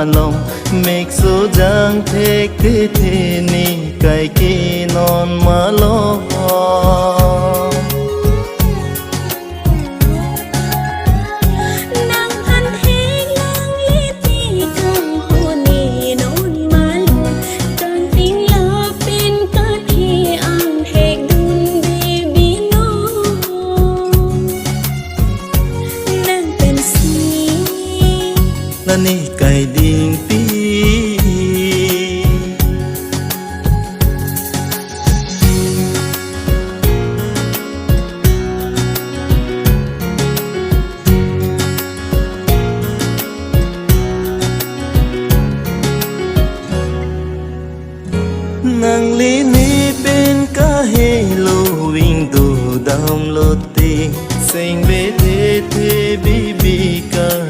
lòng make số giang thế thế thế ni cái kia non mà lo ni cái đình pi nàng lý ni bên cả hệ lô vinh đồ đam lô tê xanh bê thế thế bi bi cả